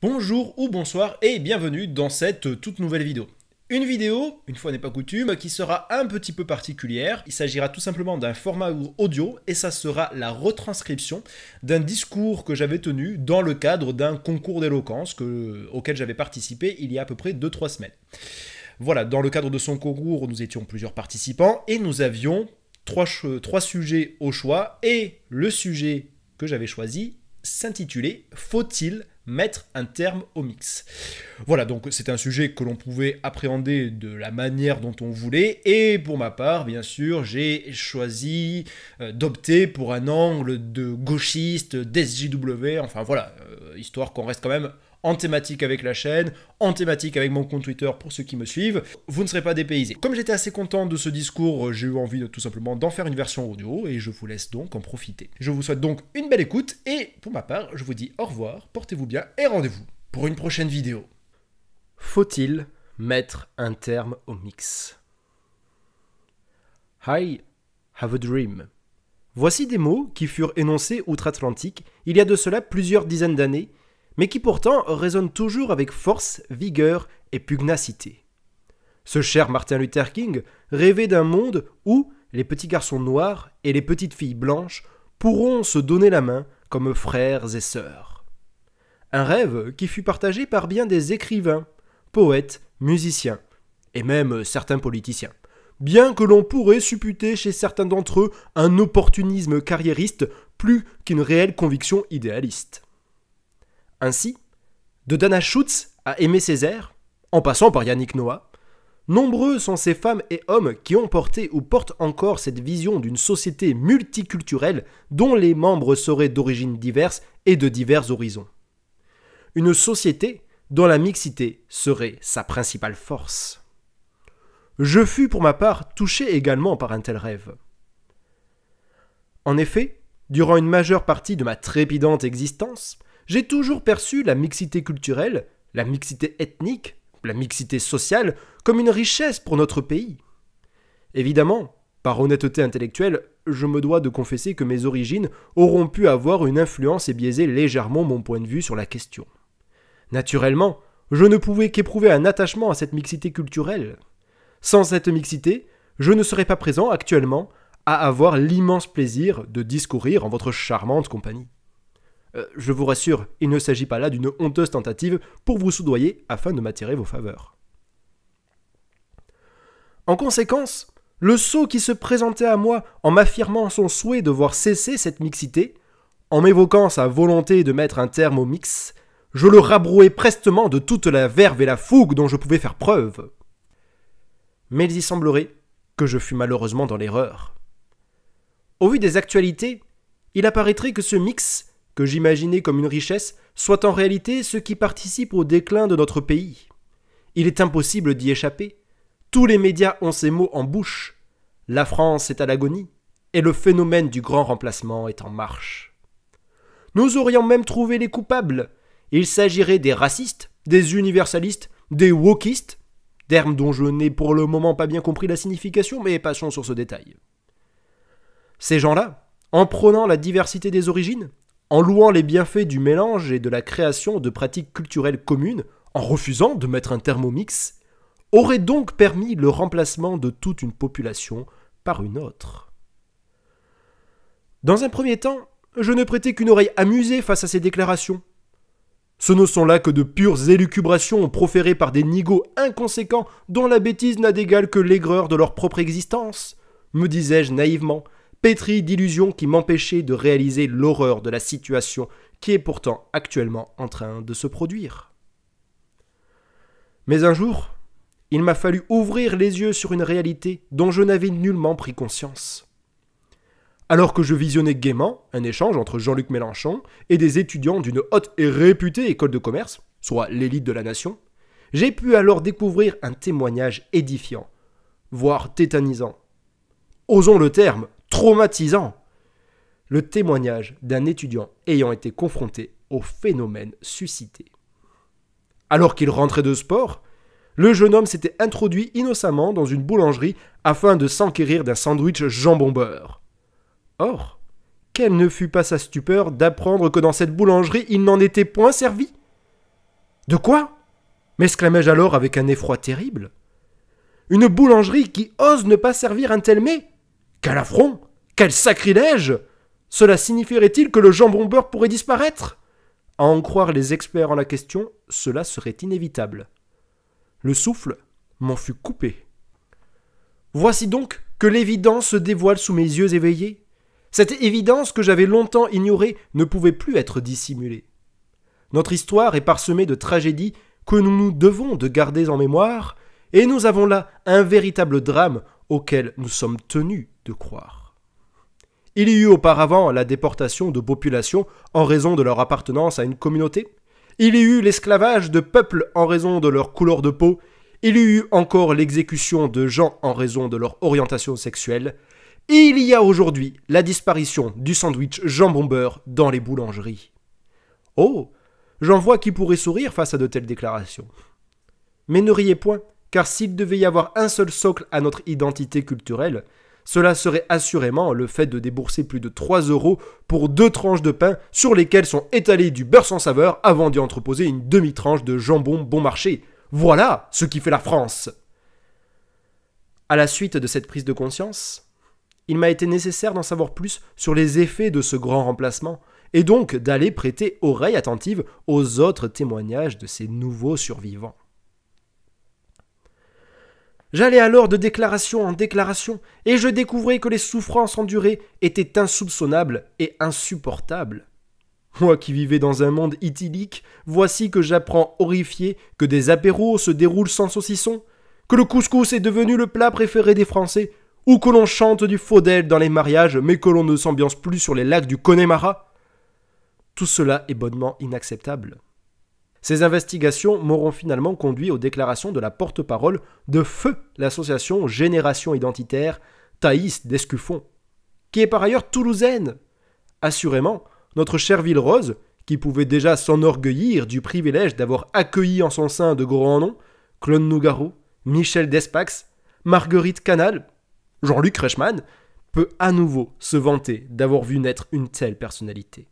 Bonjour ou bonsoir et bienvenue dans cette toute nouvelle vidéo. Une vidéo, une fois n'est pas coutume, qui sera un petit peu particulière. Il s'agira tout simplement d'un format audio et ça sera la retranscription d'un discours que j'avais tenu dans le cadre d'un concours d'éloquence auquel j'avais participé il y a à peu près 2-3 semaines. Voilà, dans le cadre de son concours, nous étions plusieurs participants et nous avions trois sujets au choix et le sujet que j'avais choisi s'intitulait « Faut-il mettre un terme au mix ?» Voilà, donc c'est un sujet que l'on pouvait appréhender de la manière dont on voulait, et pour ma part, bien sûr, j'ai choisi d'opter pour un angle de gauchiste, d'SJW, enfin voilà, histoire qu'on reste quand même en thématique avec la chaîne, en thématique avec mon compte Twitter pour ceux qui me suivent, vous ne serez pas dépaysés. Comme j'étais assez content de ce discours, j'ai eu envie de tout simplement d'en faire une version audio et je vous laisse donc en profiter. Je vous souhaite donc une belle écoute et pour ma part, je vous dis au revoir, portez-vous bien et rendez-vous pour une prochaine vidéo. Faut-il mettre un terme au mix? I have a dream. Voici des mots qui furent énoncés outre-Atlantique il y a de cela plusieurs dizaines d'années, mais qui pourtant résonnent toujours avec force, vigueur et pugnacité. Ce cher Martin Luther King rêvait d'un monde où les petits garçons noirs et les petites filles blanches pourront se donner la main comme frères et sœurs. Un rêve qui fut partagé par bien des écrivains, poètes, musiciens, et même certains politiciens, bien que l'on pourrait supputer chez certains d'entre eux un opportunisme carriériste plus qu'une réelle conviction idéaliste. Ainsi, de Dana Schutz à Aimé Césaire, en passant par Yannick Noah, nombreux sont ces femmes et hommes qui ont porté ou portent encore cette vision d'une société multiculturelle dont les membres seraient d'origines diverses et de divers horizons. Une société dont la mixité serait sa principale force. Je fus pour ma part touché également par un tel rêve. En effet, durant une majeure partie de ma trépidante existence, j'ai toujours perçu la mixité culturelle, la mixité ethnique, la mixité sociale comme une richesse pour notre pays. Évidemment, par honnêteté intellectuelle, je me dois de confesser que mes origines auront pu avoir une influence et biaiser légèrement mon point de vue sur la question. Naturellement, je ne pouvais qu'éprouver un attachement à cette mixité culturelle. Sans cette mixité, je ne serais pas présent actuellement à avoir l'immense plaisir de discourir en votre charmante compagnie. Je vous rassure, il ne s'agit pas là d'une honteuse tentative pour vous soudoyer afin de m'attirer vos faveurs. En conséquence, le sot qui se présentait à moi en m'affirmant son souhait de voir cesser cette mixité, en m'évoquant sa volonté de mettre un terme au mix, je le rabrouai prestement de toute la verve et la fougue dont je pouvais faire preuve. Mais il y semblerait que je fus malheureusement dans l'erreur. Au vu des actualités, il apparaîtrait que ce mix, que j'imaginais comme une richesse, soit en réalité ce qui participe au déclin de notre pays. Il est impossible d'y échapper. Tous les médias ont ces mots en bouche. La France est à l'agonie, et le phénomène du grand remplacement est en marche. Nous aurions même trouvé les coupables. Il s'agirait des racistes, des universalistes, des wokistes, termes dont je n'ai pour le moment pas bien compris la signification, mais passons sur ce détail. Ces gens-là, en prônant la diversité des origines, en louant les bienfaits du mélange et de la création de pratiques culturelles communes, en refusant de mettre un terme au mix, auraient donc permis le remplacement de toute une population par une autre. Dans un premier temps, je ne prêtais qu'une oreille amusée face à ces déclarations. Ce ne sont là que de pures élucubrations proférées par des nigauds inconséquents dont la bêtise n'a d'égal que l'aigreur de leur propre existence, me disais-je naïvement, pétri d'illusions qui m'empêchaient de réaliser l'horreur de la situation qui est pourtant actuellement en train de se produire. Mais un jour, il m'a fallu ouvrir les yeux sur une réalité dont je n'avais nullement pris conscience. Alors que je visionnais gaiement un échange entre Jean-Luc Mélenchon et des étudiants d'une haute et réputée école de commerce, soit l'élite de la nation, j'ai pu alors découvrir un témoignage édifiant, voire tétanisant. Osons le terme, traumatisant. Le témoignage d'un étudiant ayant été confronté au phénomène suscité. Alors qu'il rentrait de sport, le jeune homme s'était introduit innocemment dans une boulangerie afin de s'enquérir d'un sandwich jambon-beurre. Or, quelle ne fut pas sa stupeur d'apprendre que dans cette boulangerie il n'en était point servi. « De quoi ?» m'exclamai-je alors avec un effroi terrible. « Une boulangerie qui ose ne pas servir un tel mets ? Quel affront ! Quel sacrilège ! Cela signifierait-il que le jambon beurre pourrait disparaître ? À en croire les experts en la question, cela serait inévitable. » Le souffle m'en fut coupé. Voici donc que l'évidence se dévoile sous mes yeux éveillés. Cette évidence que j'avais longtemps ignorée ne pouvait plus être dissimulée. Notre histoire est parsemée de tragédies que nous nous devons de garder en mémoire, et nous avons là un véritable drame auquel nous sommes tenus de croire. Il y eut auparavant la déportation de populations en raison de leur appartenance à une communauté. Il y eut l'esclavage de peuples en raison de leur couleur de peau. Il y eut encore l'exécution de gens en raison de leur orientation sexuelle. Et il y a aujourd'hui la disparition du sandwich jambon-beurre dans les boulangeries. Oh, j'en vois qui pourrait sourire face à de telles déclarations. Mais ne riez point, car s'il devait y avoir un seul socle à notre identité culturelle, cela serait assurément le fait de débourser plus de 3 € pour 2 tranches de pain sur lesquelles sont étalés du beurre sans saveur avant d'y entreposer une demi-tranche de jambon bon marché. Voilà ce qui fait la France. À la suite de cette prise de conscience, il m'a été nécessaire d'en savoir plus sur les effets de ce grand remplacement, et donc d'aller prêter oreille attentive aux autres témoignages de ces nouveaux survivants. J'allais alors de déclaration en déclaration, et je découvrais que les souffrances endurées étaient insoupçonnables et insupportables. Moi qui vivais dans un monde idyllique, voici que j'apprends horrifié que des apéros se déroulent sans saucisson, que le couscous est devenu le plat préféré des Français, ou que l'on chante du faudel dans les mariages, mais que l'on ne s'ambiance plus sur les lacs du Connemara. Tout cela est bonnement inacceptable. Ces investigations m'auront finalement conduit aux déclarations de la porte-parole de feu l'association Génération Identitaire, Thaïs Descuffon, qui est par ailleurs toulousaine. Assurément, notre chère ville rose, qui pouvait déjà s'enorgueillir du privilège d'avoir accueilli en son sein de grands noms, Claude Nougaro, Michel Despax, Marguerite Canal, Jean-Luc Reichmann, peut à nouveau se vanter d'avoir vu naître une telle personnalité.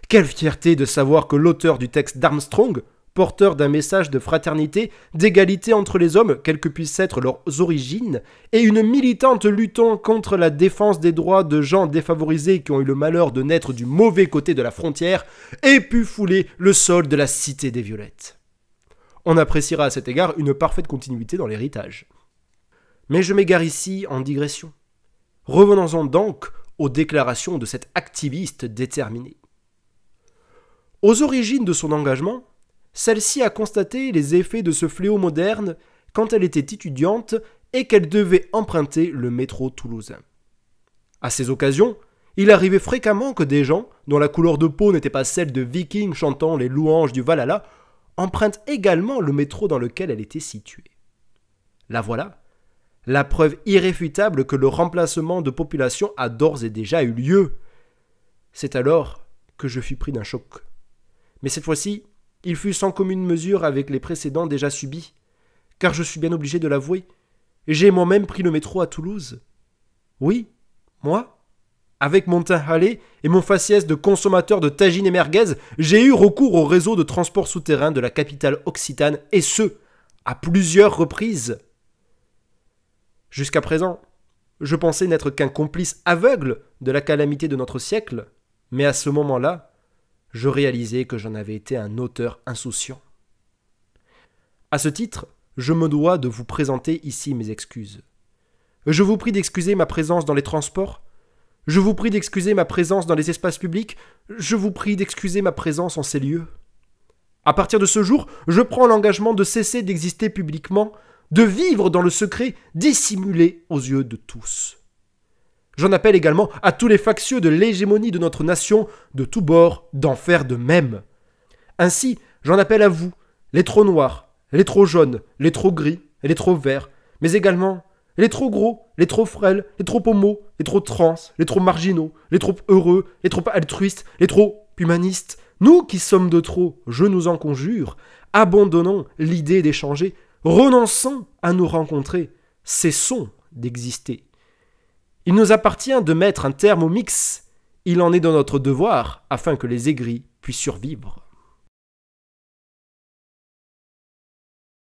Quelle fierté de savoir que l'auteur du texte d'Armstrong, porteur d'un message de fraternité, d'égalité entre les hommes, quelles que puissent être leurs origines, et une militante luttant contre la défense des droits de gens défavorisés qui ont eu le malheur de naître du mauvais côté de la frontière, ait pu fouler le sol de la Cité des Violettes. On appréciera à cet égard une parfaite continuité dans l'héritage. Mais je m'égare ici en digression. Revenons-en donc aux déclarations de cet activiste déterminé. Aux origines de son engagement, celle-ci a constaté les effets de ce fléau moderne quand elle était étudiante et qu'elle devait emprunter le métro toulousain. À ces occasions, il arrivait fréquemment que des gens, dont la couleur de peau n'était pas celle de vikings chantant les louanges du Valhalla, empruntent également le métro dans lequel elle était située. La voilà, la preuve irréfutable que le remplacement de population a d'ores et déjà eu lieu. C'est alors que je fus pris d'un choc. Mais cette fois-ci, il fut sans commune mesure avec les précédents déjà subis, car je suis bien obligé de l'avouer, j'ai moi-même pris le métro à Toulouse. Oui, moi, avec mon teint hâlé et mon faciès de consommateur de tagines et merguez, j'ai eu recours au réseau de transport souterrain de la capitale occitane, et ce, à plusieurs reprises. Jusqu'à présent, je pensais n'être qu'un complice aveugle de la calamité de notre siècle, mais à ce moment-là, je réalisais que j'en avais été un auteur insouciant. À ce titre, je me dois de vous présenter ici mes excuses. Je vous prie d'excuser ma présence dans les transports. Je vous prie d'excuser ma présence dans les espaces publics. Je vous prie d'excuser ma présence en ces lieux. À partir de ce jour, je prends l'engagement de cesser d'exister publiquement, de vivre dans le secret dissimulé aux yeux de tous. J'en appelle également à tous les factieux de l'hégémonie de notre nation, de tous bords, d'en faire de même. Ainsi, j'en appelle à vous, les trop noirs, les trop jaunes, les trop gris et les trop verts, mais également les trop gros, les trop frêles, les trop homos, les trop trans, les trop marginaux, les trop heureux, les trop altruistes, les trop humanistes. Nous qui sommes de trop, je nous en conjure, abandonnons l'idée d'échanger, renonçons à nous rencontrer, cessons d'exister. Il nous appartient de mettre un terme au mix. Il en est de notre devoir afin que les aigris puissent survivre.